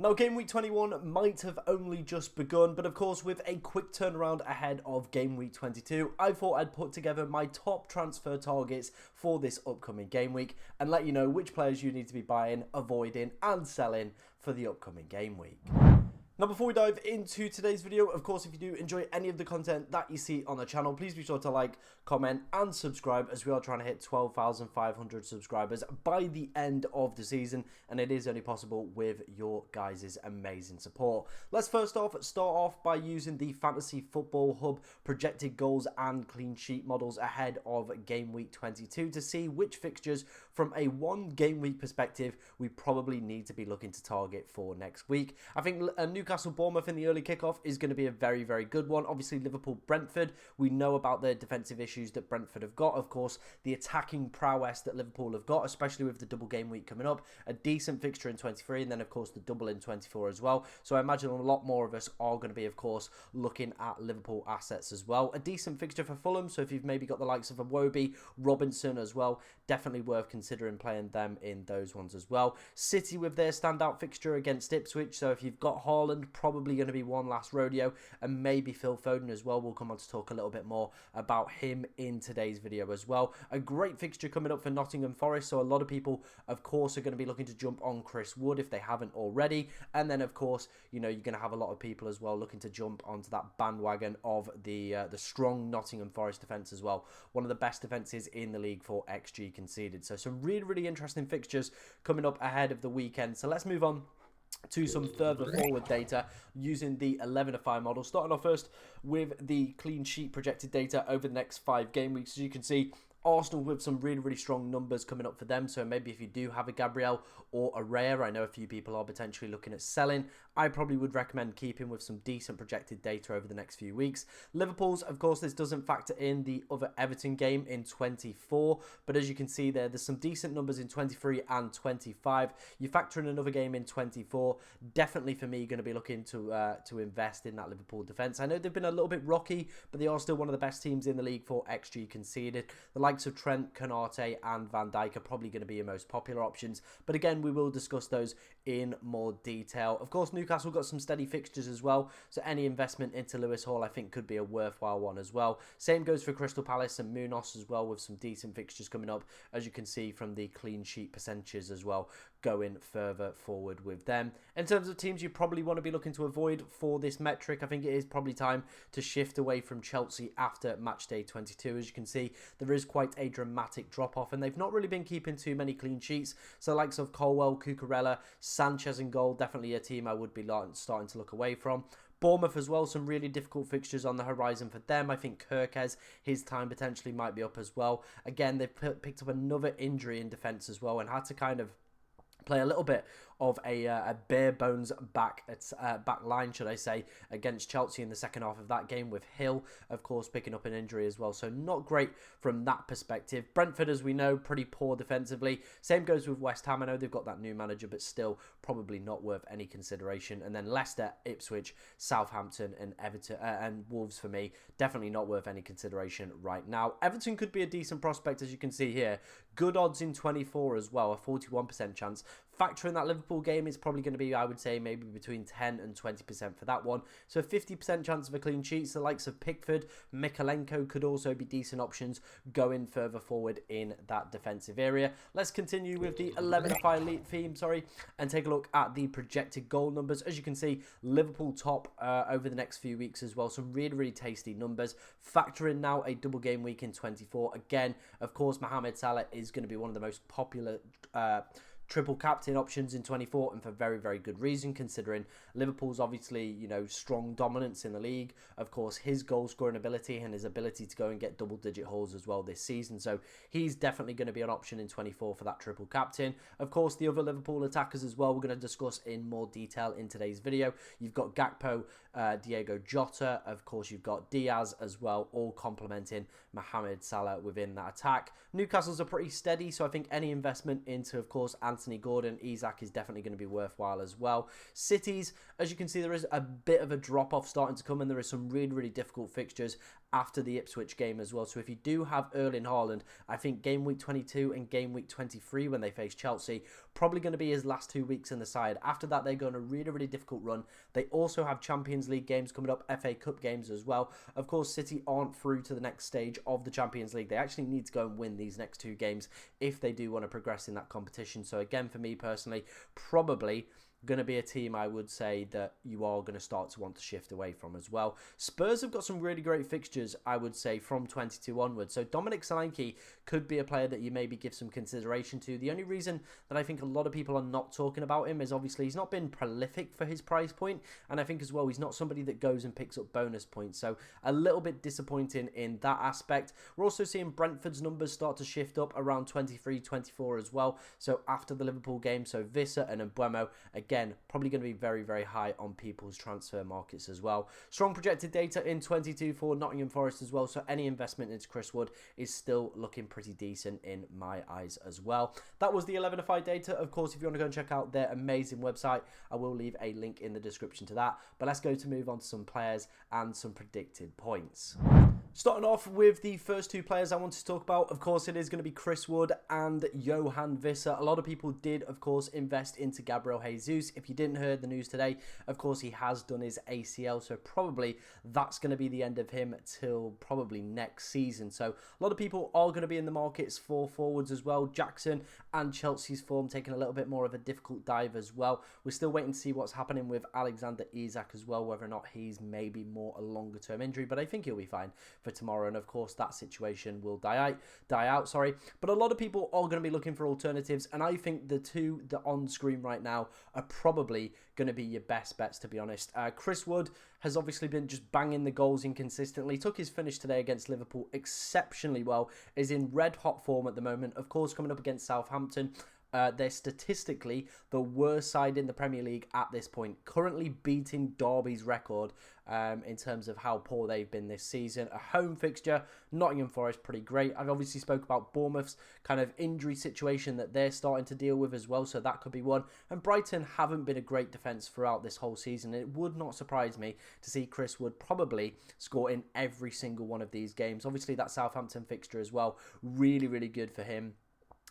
Now, Game Week 21 might have only just begun, but of course, with a quick turnaround ahead of Game Week 22, I thought I'd put together my top transfer targets for this upcoming game week and let you know which players you need to be buying, avoiding, and selling for the upcoming game week. Now, before we dive into today's video, of course, if you do enjoy any of the content that you see on the channel, please be sure to like, comment, and subscribe, as we are trying to hit 12,500 subscribers by the end of the season, and it is only possible with your guys' amazing support. Let's first off start off by using the Fantasy Football Hub projected goals and clean sheet models ahead of Game Week 22 to see which fixtures from a one game week perspective we probably need to be looking to target for next week. I think Newcastle Bournemouth in the early kickoff is going to be a very, very good one. Obviously, Liverpool Brentford, we know about the defensive issues that Brentford have got. Of course, the attacking prowess that Liverpool have got, especially with the double game week coming up, a decent fixture in 23, and then of course the double in 24 as well. So I imagine a lot more of us are going to be, of course, looking at Liverpool assets as well. A decent fixture for Fulham, so if you've maybe got the likes of Iwobi, Robinson as well, definitely worth considering playing them in those ones as well. City with their standout fixture against Ipswich, so if you've got Haaland, probably going to be one last rodeo, and maybe Phil Foden as well. We'll come on to talk a little bit more about him in today's video as well. A great fixture coming up for Nottingham Forest, so a lot of people, of course, are going to be looking to jump on Chris Wood if they haven't already, and then, of course, you know, you're going to have a lot of people as well looking to jump onto that bandwagon of the strong Nottingham Forest defence as well. One of the best defences in the league for XG conceded. So some really, really interesting fixtures coming up ahead of the weekend. So let's move on to some further forward data using the 11-5 model. Starting off first with the clean sheet projected data over the next 5 game weeks. As you can see, Arsenal with some really, really strong numbers coming up for them. So maybe if you do have a Gabriel or a Raya, I know a few people are potentially looking at selling. I probably would recommend keeping with some decent projected data over the next few weeks. Liverpool's, of course, this doesn't factor in the other Everton game in 24. But as you can see there's some decent numbers in 23 and 25. You factor in another game in 24. Definitely for me going to be looking to invest in that Liverpool defence. I know they've been a little bit rocky, but they are still one of the best teams in the league for XG conceded. The likes of Trent, Konate and Van Dijk are probably going to be your most popular options, but again we will discuss those in more detail. Of course, Newcastle got some steady fixtures as well, so any investment into Lewis Hall I think could be a worthwhile one as well. Same goes for Crystal Palace and Munoz as well, with some decent fixtures coming up, as you can see from the clean sheet percentages as well, going further forward with them. In terms of teams you probably want to be looking to avoid for this metric, I think it is probably time to shift away from Chelsea after match day 22. As you can see, there is quite a dramatic drop-off, and they've not really been keeping too many clean sheets. So likes of Colwell, Cucurella, Sanchez in goal, definitely a team I would be starting to look away from. Bournemouth as well, some really difficult fixtures on the horizon for them. I think Kirkes, his time potentially might be up as well. Again, they've picked up another injury in defence as well and had to kind of play a little bit of a bare bones back line, should I say, against Chelsea in the second half of that game, with Hill, of course, picking up an injury as well. So not great from that perspective. Brentford, as we know, pretty poor defensively. Same goes with West Ham. I know they've got that new manager, but still probably not worth any consideration. And then Leicester, Ipswich, Southampton and Everton and Wolves for me, definitely not worth any consideration right now. Everton could be a decent prospect, as you can see here. Good odds in 24 as well, a 41% chance. Factor in that Liverpool game, it's probably going to be, I would say, maybe between 10 and 20% for that one. So a 50% chance of a clean sheet. So the likes of Pickford, Mikalenko could also be decent options going further forward in that defensive area. Let's continue with the 11-5 theme, and take a look at the projected goal numbers. As you can see, Liverpool top over the next few weeks as well. Some really, really tasty numbers. Factor in now a double game week in 24. Again, of course, Mohamed Salah is going to be one of the most popular triple captain options in 24, and for very, very good reason, considering Liverpool's obviously, you know, strong dominance in the league. Of course, his goal scoring ability and his ability to go and get double-digit hauls as well this season. So he's definitely going to be an option in 24 for that triple captain. Of course, the other Liverpool attackers as well, we're going to discuss in more detail in today's video. You've got Gakpo, Diego Jota, of course you've got Diaz as well, all complementing Mohamed Salah within that attack. Newcastle's are pretty steady, so I think any investment into, of course, Anthony Gordon, Isak is definitely going to be worthwhile as well. Cities, as you can see, there is a bit of a drop-off starting to come, and there is some really, really difficult fixtures after the Ipswich game as well. So if you do have Erling Haaland, I think game week 22 and game week 23 when they face Chelsea, probably going to be his last 2 weeks in the side. After that, they go on a really, really difficult run. They also have Champions League games coming up, FA Cup games as well. Of course, City aren't through to the next stage of the Champions League. They actually need to go and win these next 2 games if they do want to progress in that competition. So again, for me personally, probably going to be a team I would say that you are going to start to want to shift away from as well. Spurs have got some really great fixtures, I would say, from 22 onwards. So Dominic Solanke could be a player that you maybe give some consideration to. The only reason that I think a lot of people are not talking about him is obviously he's not been prolific for his price point, and I think as well he's not somebody that goes and picks up bonus points. So a little bit disappointing in that aspect. We're also seeing Brentford's numbers start to shift up around 23, 24 as well. So after the Liverpool game, so Wissa and Mbeumo, again, probably going to be very, very high on people's transfer markets as well. Strong projected data in 22 for Nottingham Forest as well, so any investment into Chris Wood is still looking pretty decent in my eyes as well. That was the 11-5 data. Of course, if you want to go and check out their amazing website, I will leave a link in the description to that. But let's go to move on to some players and some predicted points. Starting off with the first 2 players I want to talk about, of course, it is going to be Chris Wood and Johan Wissa. A lot of people did, of course, invest into Gabriel Jesus. If you didn't hear the news today, of course, he has done his ACL, so probably that's going to be the end of him till probably next season. So a lot of people are going to be in the markets for forwards as well. Jackson and Chelsea's form taking a little bit more of a difficult dive as well. We're still waiting to see what's happening with Alexander Isak as well, whether or not he's maybe more a longer term injury, but I think he'll be fine for tomorrow, and of course that situation will die out. But a lot of people are going to be looking for alternatives, and I think the 2 that are on screen right now are probably going to be your best bets, to be honest. Chris Wood has obviously been just banging the goals in consistently. Took his finish today against Liverpool exceptionally well, is in red hot form at the moment, of course coming up against Southampton. They're statistically the worst side in the Premier League at this point, currently beating Derby's record in terms of how poor they've been this season. A home fixture, Nottingham Forest, pretty great. I've obviously spoke about Bournemouth's kind of injury situation that they're starting to deal with as well, so that could be one. And Brighton haven't been a great defence throughout this whole season. It would not surprise me to see Chris Wood probably score in every single one of these games. Obviously that Southampton fixture as well, really, really good for him.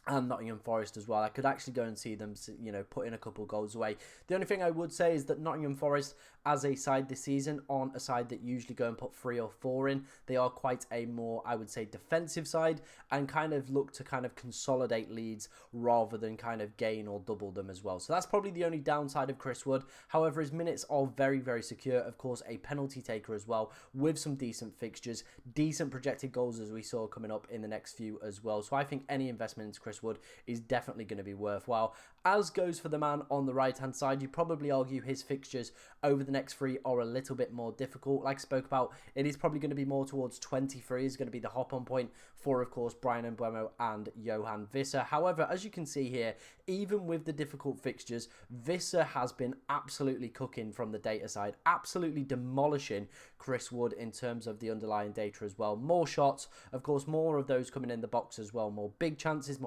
And Nottingham Forest as well. I could actually go and see them, you know, put in a couple goals away. The only thing I would say is that Nottingham Forest, as a side this season, aren't a side that usually go and put 3 or 4 in. They are quite a more, I would say, defensive side, and kind of look to kind of consolidate leads rather than kind of gain or double them as well. So that's probably the only downside of Chris Wood. However, his minutes are very, very secure. Of course, a penalty taker as well, with some decent fixtures, decent projected goals as we saw coming up in the next few as well. So I think any investment into Chris Wood is definitely going to be worthwhile. As goes for the man on the right hand side, you probably argue his fixtures over the next 3 are a little bit more difficult. Like I spoke about, it is probably going to be more towards 23 is going to be the hop on point for, of course, Bryan Mbeumo and Johan Wissa. However, as you can see here, even with the difficult fixtures, Wissa has been absolutely cooking from the data side, absolutely demolishing Chris Wood in terms of the underlying data as well. More shots, of course, more of those coming in the box as well, more big chances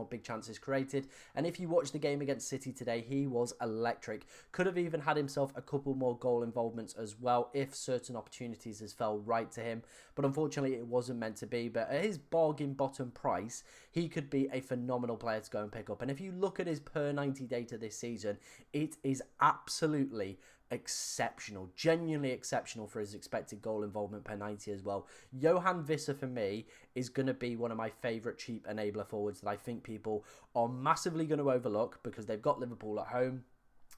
created. And if you watch the game against City today, he was electric. Could have even had himself a couple more goal involvements as well if certain opportunities has fell right to him, but unfortunately it wasn't meant to be. But at his bargain bottom price, he could be a phenomenal player to go and pick up. And if you look at his per 90 data this season, it is absolutely exceptional, genuinely exceptional for his expected goal involvement per 90 as well. Johan Wissa for me is going to be one of my favourite cheap enabler forwards that I think people are massively going to overlook because they've got Liverpool at home.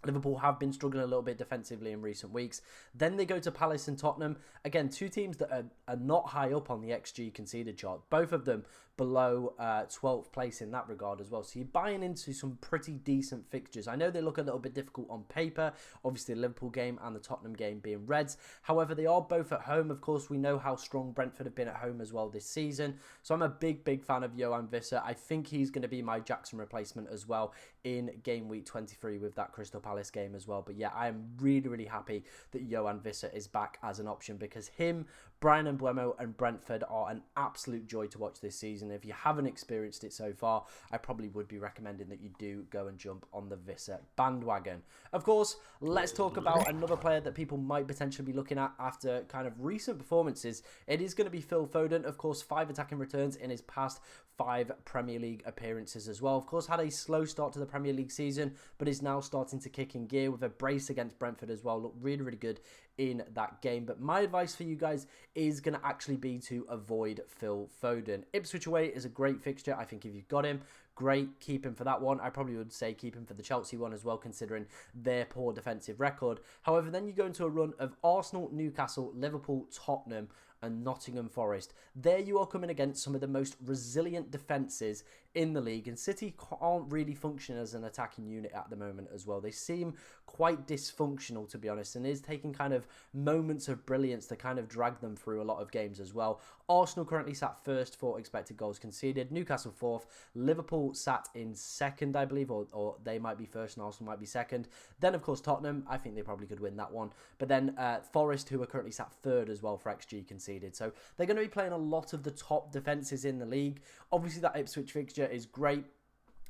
Liverpool have been struggling a little bit defensively in recent weeks. Then they go to Palace and Tottenham. Again, 2 teams that are not high up on the XG conceded chart. Both of them below 12th place in that regard as well. So you're buying into some pretty decent fixtures. I know they look a little bit difficult on paper. Obviously, the Liverpool game and the Tottenham game being Reds. However, they are both at home. Of course, we know how strong Brentford have been at home as well this season. So I'm a big, big fan of Johan Wissa. I think he's going to be my Jackson replacement as well in game week 23 with that Crystal Palace Palace game as well. But yeah, I am really, really happy that Yoane Wissa is back as an option, because him, Bryan Mbeumo and Brentford are an absolute joy to watch this season. If you haven't experienced it so far, I probably would be recommending that you do go and jump on the Wissa bandwagon. Of course, let's talk about another player that people might potentially be looking at after kind of recent performances. It is going to be Phil Foden. Of course, 5 attacking returns in his past 5 Premier League appearances as well. Of course, had a slow start to the Premier League season, but is now starting to kick in gear with a brace against Brentford as well. Looked really, really good in that game. But my advice for you guys is going to actually be to avoid Phil Foden. Ipswich away is a great fixture. I think if you've got him, great, keep him for that one. I probably would say keep him for the Chelsea one as well, considering their poor defensive record. However, then you go into a run of Arsenal, Newcastle, Liverpool, Tottenham, and Nottingham Forest. There you are coming against some of the most resilient defences in the league, and City aren't really functioning as an attacking unit at the moment as well. They seem quite dysfunctional, to be honest, and is taking kind of moments of brilliance to kind of drag them through a lot of games as well. Arsenal currently sat first for expected goals conceded, Newcastle fourth, Liverpool sat in second, I believe, or they might be first and Arsenal might be second. Then, of course, Tottenham, I think they probably could win that one. But then Forest, who are currently sat third as well for XG conceded. So they're going to be playing a lot of the top defences in the league. Obviously, that Ipswich fixture is great.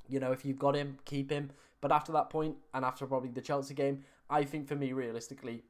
You know, if you've got him, keep him. But after that point, and after probably the Chelsea game, I think for me, realistically,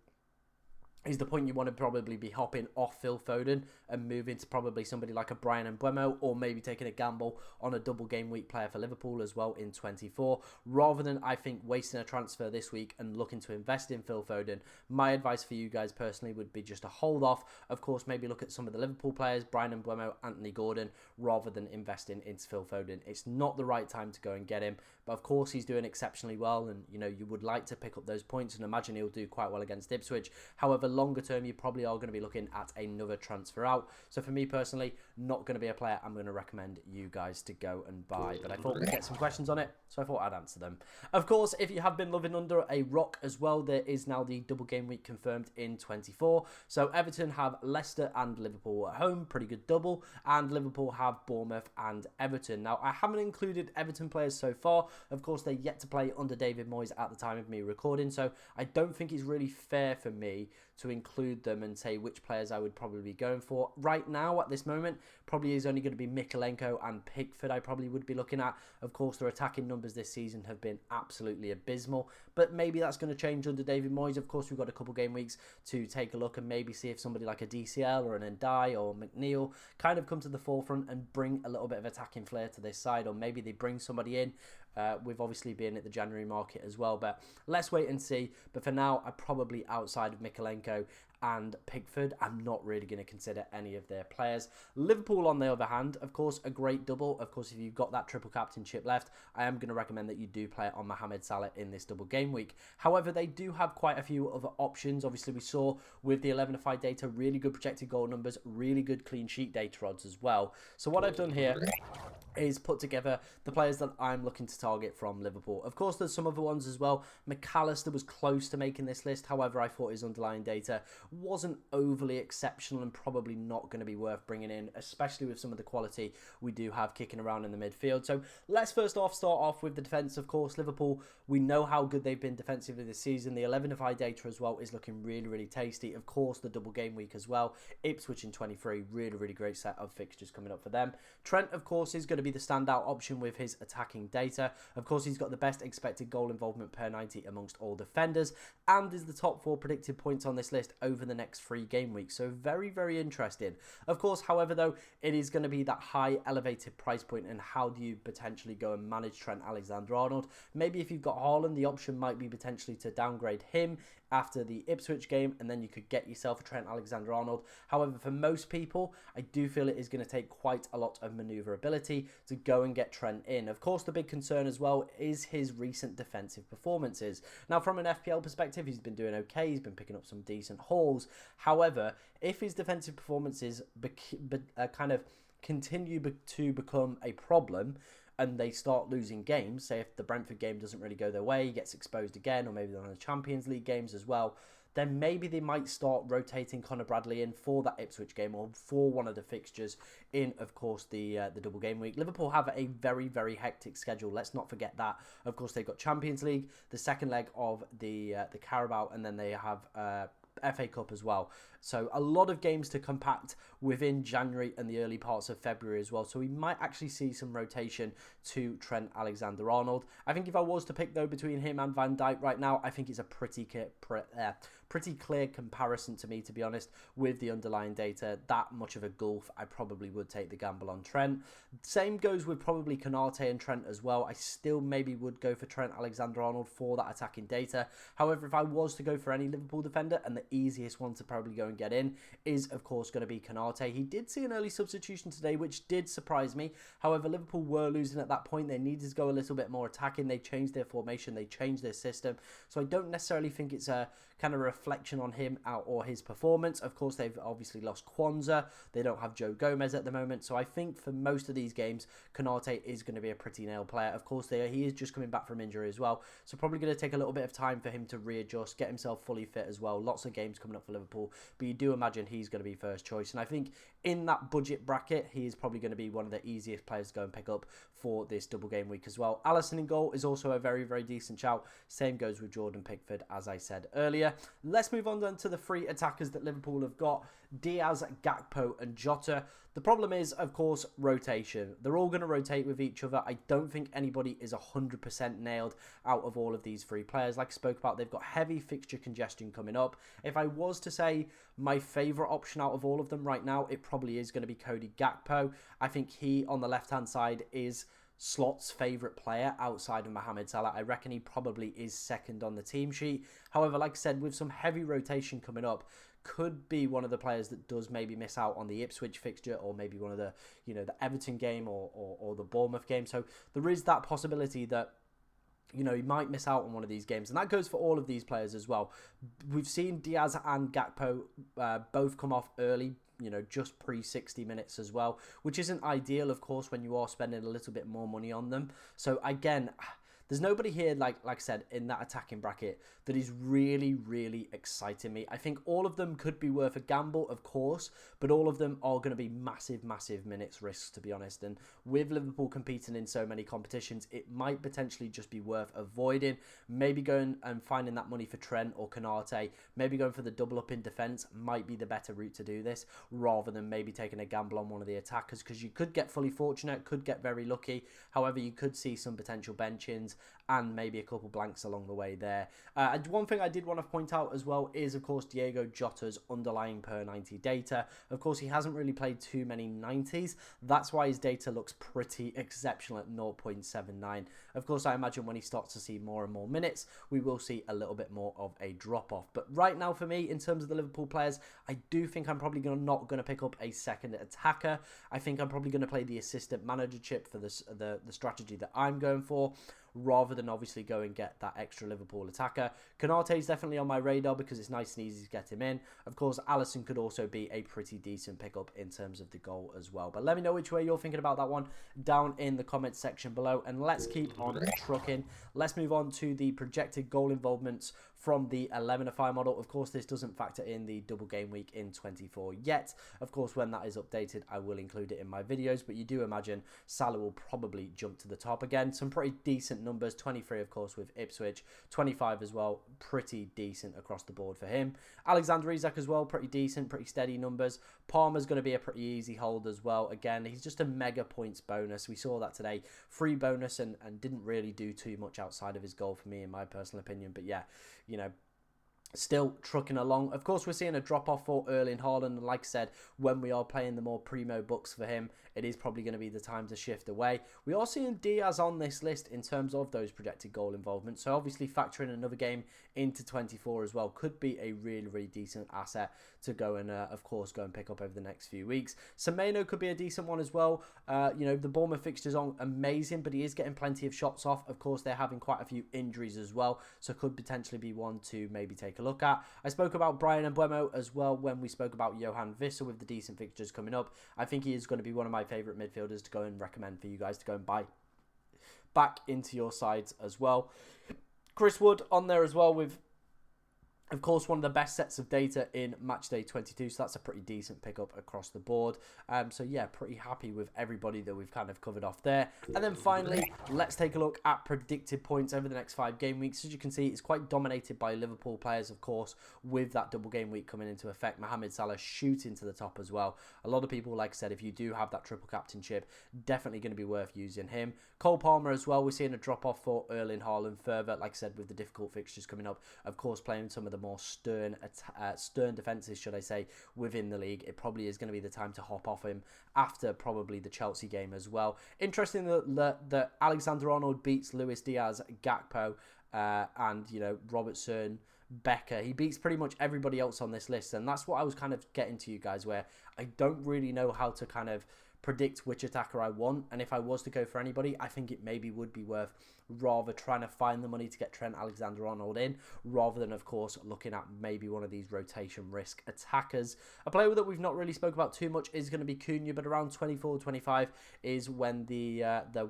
is the point you want to probably be hopping off Phil Foden and moving to probably somebody like a Bryan Mbeumo, or maybe taking a gamble on a double game week player for Liverpool as well in 24, rather than, I think, wasting a transfer this week and looking to invest in Phil Foden. My advice for you guys personally would be just to hold off. Of course, maybe look at some of the Liverpool players, Bryan Mbeumo, Anthony Gordon, rather than investing into Phil Foden. It's not the right time to go and get him, but of course he's doing exceptionally well, and you know, you would like to pick up those points and imagine he'll do quite well against Ipswich. However, longer term, you probably are going to be looking at another transfer out. So for me personally, not going to be a player I'm going to recommend you guys to go and buy. But I thought we'd get some questions on it, so I thought I'd answer them. Of course, if you have been living under a rock as well, there is now the double game week confirmed in 24. So Everton have Leicester and Liverpool at home, pretty good double, and Liverpool have Bournemouth and Everton. Now, I haven't included Everton players so far. Of course, they're yet to play under David Moyes at the time of me recording, so I don't think it's really fair for me to include them and say which players I would probably be going for. Right now, at this moment, probably is only going to be Mykolenko and Pickford I probably would be looking at. Of course, their attacking numbers this season have been absolutely abysmal, but maybe that's going to change under David Moyes. Of course, we've got a couple game weeks to take a look and maybe see if somebody like a DCL or an Ndai or McNeil kind of come to the forefront and bring a little bit of attacking flair to this side, or maybe they bring somebody in. We've obviously been at the January market as well, but let's wait and see. But for now, I'm probably outside of Mykolenko and Pickford. I'm not really going to consider any of their players. Liverpool, on the other hand, of course, a great double. Of course, if you've got that triple captainship left, I am going to recommend that you do play it on Mohamed Salah in this double game week. However, they do have quite a few other options. Obviously, we saw with the 11-5 data, really good projected goal numbers, really good clean sheet data odds as well. So what I've done here is put together the players that I'm looking to target from Liverpool. Of course, there's some other ones as well. McAllister was close to making this list. However, I thought his underlying data wasn't overly exceptional and probably not going to be worth bringing in, especially with some of the quality we do have kicking around in the midfield. So let's first off start off with the defence. Of course, Liverpool, we know how good they've been defensively this season. The 11-5 data as well is looking really, really tasty. Of course, the double game week as well. Ipswich in 23, really, really great set of fixtures coming up for them. Trent, of course, is going to be the standout option with his attacking data. Of course, he's got the best expected goal involvement per 90 amongst all defenders and is the top 4 predicted points on this list over the next 3 game weeks. So very, very interesting. Of course, however, though, it is going to be that high elevated price point, and how do you potentially go and manage Trent Alexander-Arnold? Maybe if you've got Haaland, the option might be potentially to downgrade him after the Ipswich game, and then you could get yourself a Trent Alexander-Arnold. However, for most people, I do feel it is going to take quite a lot of manoeuvrability to go and get Trent in. Of course, the big concern as well is his recent defensive performances. Now, from an FPL perspective, he's been doing okay. He's been picking up some decent hauls. However, if his defensive performances kind of continue to become a problem, and they start losing games, say if the Brentford game doesn't really go their way, gets exposed again, or maybe they're on the Champions League games as well, then maybe they might start rotating Conor Bradley in for that Ipswich game or for one of the fixtures in, of course, the double game week. Liverpool have a very, very hectic schedule. Let's not forget that. Of course, they've got Champions League, the second leg of the Carabao, and then they have FA Cup as well. So a lot of games to compact within January and the early parts of February as well. So we might actually see some rotation to Trent Alexander-Arnold. I think if I was to pick, though, between him and Van Dijk right now, I think it's a pretty clear comparison to me, to be honest, with the underlying data. That much of a gulf, I probably would take the gamble on Trent. Same goes with probably Konate and Trent as well. I still maybe would go for Trent Alexander-Arnold for that attacking data. However, if I was to go for any Liverpool defender, and the easiest one to probably go and get in is, of course, going to be Konate. He did see an early substitution today, which did surprise me. However, Liverpool were losing at that point. They needed to go a little bit more attacking. They changed their formation. They changed their system. So I don't necessarily think it's a kind of reflection on him or his performance. Of course, they've obviously lost Kwanzaa. They don't have Joe Gomez at the moment. So I think for most of these games, Konate is going to be a pretty nailed player. Of course, he is just coming back from injury as well. So probably going to take a little bit of time for him to readjust, get himself fully fit as well. Lots of games coming up for Liverpool. But you do imagine he's going to be first choice. And I think in that budget bracket, he is probably going to be one of the easiest players to go and pick up for this double game week as well. Alisson in goal is also a very, very decent shout. Same goes with Jordan Pickford, as I said earlier. Let's move on then to the three attackers that Liverpool have got: Diaz, Gakpo and Jota. The problem is, of course, rotation. They're all going to rotate with each other. I don't think anybody is 100% nailed out of all of these three players. Like I spoke about, they've got heavy fixture congestion coming up. If I was to say my favourite option out of all of them right now, it probably is going to be Cody Gakpo. I think he, on the left-hand side, is Slot's favourite player outside of Mohamed Salah. I reckon he probably is second on the team sheet. However, like I said, with some heavy rotation coming up, could be one of the players that does maybe miss out on the Ipswich fixture, or maybe one of the, the Everton game or the Bournemouth game. So there is that possibility that he might miss out on one of these games. And that goes for all of these players as well. We've seen Diaz and Gakpo both come off early, just pre-60 minutes as well, which isn't ideal, of course, when you are spending a little bit more money on them. So again, there's nobody here, like I said, in that attacking bracket that is really, really exciting me. I think all of them could be worth a gamble, of course, but all of them are going to be massive, massive minutes risks, to be honest. And with Liverpool competing in so many competitions, it might potentially just be worth avoiding. Maybe going and finding that money for Trent or Konate, maybe going for the double up in defence might be the better route to do this, rather than maybe taking a gamble on one of the attackers, because you could get fully fortunate, could get very lucky. However, you could see some potential bench-ins and maybe a couple blanks along the way there. One thing I did want to point out as well is, of course, Diego Jota's underlying per 90 data. Of course, he hasn't really played too many 90s. That's why his data looks pretty exceptional at 0.79. Of course, I imagine when he starts to see more and more minutes, we will see a little bit more of a drop-off. But right now, for me, in terms of the Liverpool players, I do think I'm probably not going to pick up a second attacker. I think I'm probably going to play the assistant manager chip for the strategy that I'm going for, rather than obviously go and get that extra Liverpool attacker. Konate is definitely on my radar because it's nice and easy to get him in. Of course, Alisson could also be a pretty decent pickup in terms of the goal as well. But let me know which way you're thinking about that one down in the comments section below. And let's keep on trucking. Let's move on to the projected goal involvements from the 11-5 model. Of course, this doesn't factor in the double game week in 24 yet. Of course, when that is updated, I will include it in my videos, but you do imagine Salah will probably jump to the top again. Some pretty decent numbers, 23 of course with Ipswich, 25 as well, pretty decent across the board for him. Alexander Isak as well, pretty decent, pretty steady numbers. Palmer's going to be a pretty easy hold as well. Again, he's just a mega points bonus. We saw that today, free bonus, and didn't really do too much outside of his goal for me, in my personal opinion. But yeah, still trucking along. Of course, we're seeing a drop-off for Erling Haaland, and like I said, when we are playing the more primo books for him, it is probably going to be the time to shift away. We are seeing Diaz on this list in terms of those projected goal involvements, so obviously factoring another game into 24 as well could be a really, really decent asset to go and, of course, go and pick up over the next few weeks. Semenyo could be a decent one as well. The Bournemouth fixtures aren't amazing, but he is getting plenty of shots off. Of course, they're having quite a few injuries as well, so could potentially be one to maybe take a look at. I spoke about Brian Mbeumo as well when we spoke about Johan Wissa with the decent fixtures coming up. I think he is going to be one of my favourite midfielders to go and recommend for you guys to go and buy back into your sides as well. Chris Wood on there as well with, of course, one of the best sets of data in matchday 22, so that's a pretty decent pickup across the board. So yeah, pretty happy with everybody that we've kind of covered off there. And then finally, let's take a look at predicted points over the next 5 game weeks. As you can see, it's quite dominated by Liverpool players, of course, with that double game week coming into effect. Mohamed Salah shooting to the top as well. A lot of people, like I said, if you do have that triple captainship, definitely going to be worth using him. Cole Palmer as well, we're seeing a drop-off for Erling Haaland further, like I said, with the difficult fixtures coming up. Of course, playing some of the more stern defences, should I say, within the league. It probably is going to be the time to hop off him after probably the Chelsea game as well. Interesting that Alexander-Arnold beats Luis Diaz, Gakpo, and, you know, Robertson, Becker. He beats pretty much everybody else on this list, and that's what I was kind of getting to, you guys, where I don't really know how to kind of predict which attacker I want, and if I was to go for anybody, I think it maybe would be worth rather trying to find the money to get Trent Alexander-Arnold in, rather than, of course, looking at maybe one of these rotation risk attackers. A player that we've not really spoke about too much is going to be Cunha, but around 24-25 is when the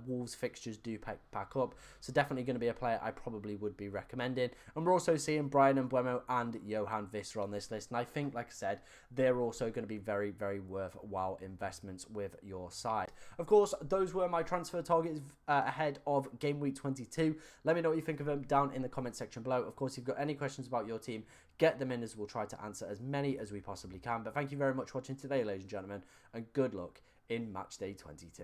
Wolves fixtures do pack up, so definitely going to be a player I probably would be recommending. And we're also seeing Brian Mbeumo and Johan Visser on this list, and I think, like I said, they're also going to be very, very worthwhile investments with your side. Of course, those were my transfer targets ahead of game week 22. Let me know what you think of them down in the comment section below. Of course, if you've got any questions about your team, get them in, as we'll try to answer as many as we possibly can. But thank you very much for watching today, ladies and gentlemen, and good luck in matchday 22.